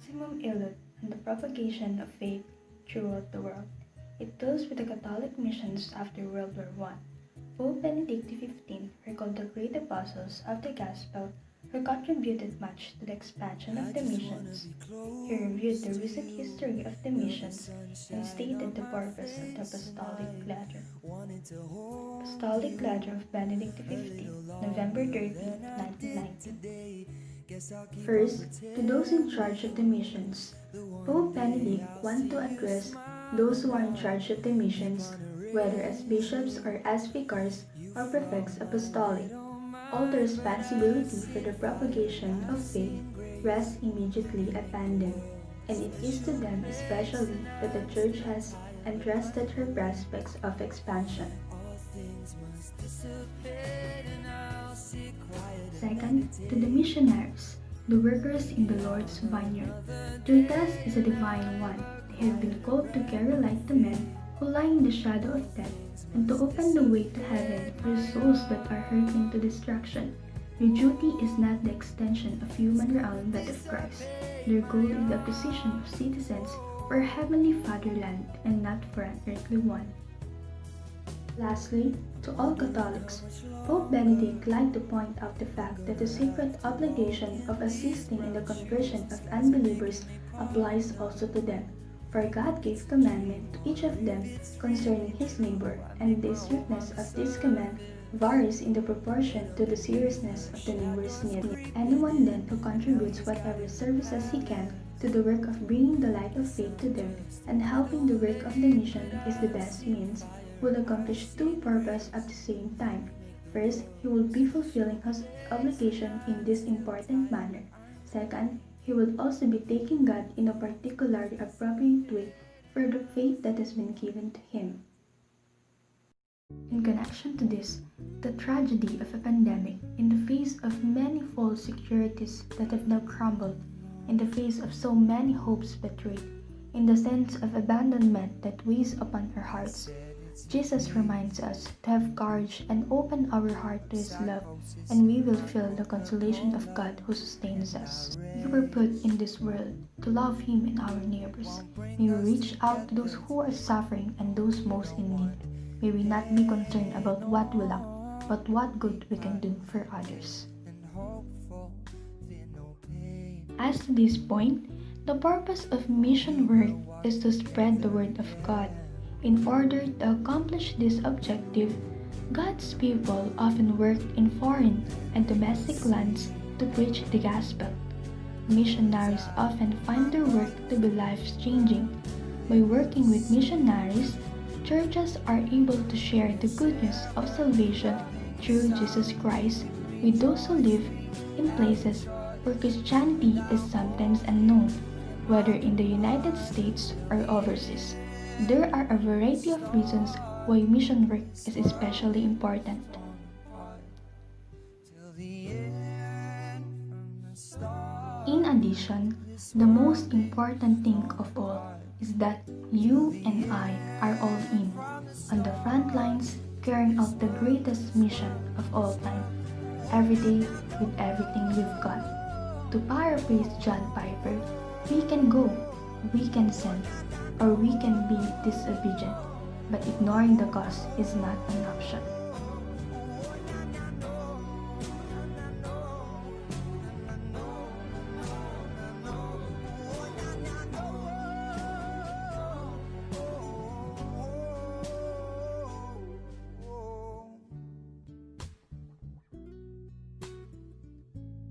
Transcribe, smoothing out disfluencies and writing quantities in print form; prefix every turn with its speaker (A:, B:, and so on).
A: maximum Illud and the propagation of faith throughout the world. It deals with the Catholic missions after World War I. Pope Benedict XV recalled the great apostles of the Gospel who contributed much to the expansion of the missions. He reviewed the recent history of the missions and stated the purpose of the Apostolic Letter. Apostolic Letter of Benedict XV, November 13, 1990. First, to those in charge of the missions, Pope Benedict wanted to address those who are in charge of the missions, whether as bishops or as vicars or prefects apostolic. All the responsibility for the propagation of faith rests immediately upon them, and it is to them especially that the Church has entrusted her prospects of expansion. Second, to the missionaries, the workers in the Lord's vineyard. Their task is a divine one. They have been called to carry light to men who lie in the shadow of death, and to open the way to heaven for souls that are hurtling to destruction. Their duty is not the extension of human realm but of Christ. Their goal is the acquisition of citizens for a heavenly fatherland and not for an earthly one. Lastly, to all Catholics, Pope Benedict liked to point out the fact that the sacred obligation of assisting in the conversion of unbelievers applies also to them. For God gave commandment to each of them concerning his neighbor, and the strictness of this command varies in the proportion to the seriousness of the neighbor's need. Anyone then who contributes whatever services he can to the work of bringing the light of faith to them and helping the work of the mission is the best means, will accomplish two purposes at the same time. First, he will be fulfilling his obligation in this important manner. Second, he will also be taking God in a particularly appropriate way for the faith that has been given to him. In connection to this, the tragedy of a pandemic in the face of many false securities that have now crumbled, in the face of so many hopes betrayed, in the sense of abandonment that weighs upon our hearts, Jesus reminds us to have courage and open our heart to His love, and we will feel the consolation of God who sustains us. We were put in this world to love Him and our neighbors. May we reach out to those who are suffering and those most in need. May we not be concerned about what we lack, but what good we can do for others. As to this point, the purpose of mission work is to spread the word of God. In order to accomplish this objective, God's people often work in foreign and domestic lands to preach the gospel. Missionaries often find their work to be life-changing. By working with missionaries, churches are able to share the good news of salvation through Jesus Christ with those who live in places where Christianity is sometimes unknown, whether in the United States or overseas. There are a variety of reasons why mission work is especially important. In addition, the most important thing of all is that you and I are all in, on the front lines, carrying out the greatest mission of all time, every day with everything we've got. To paraphrase John Piper, we can go, we can send, or we can be disobedient, but ignoring the cause is not an option.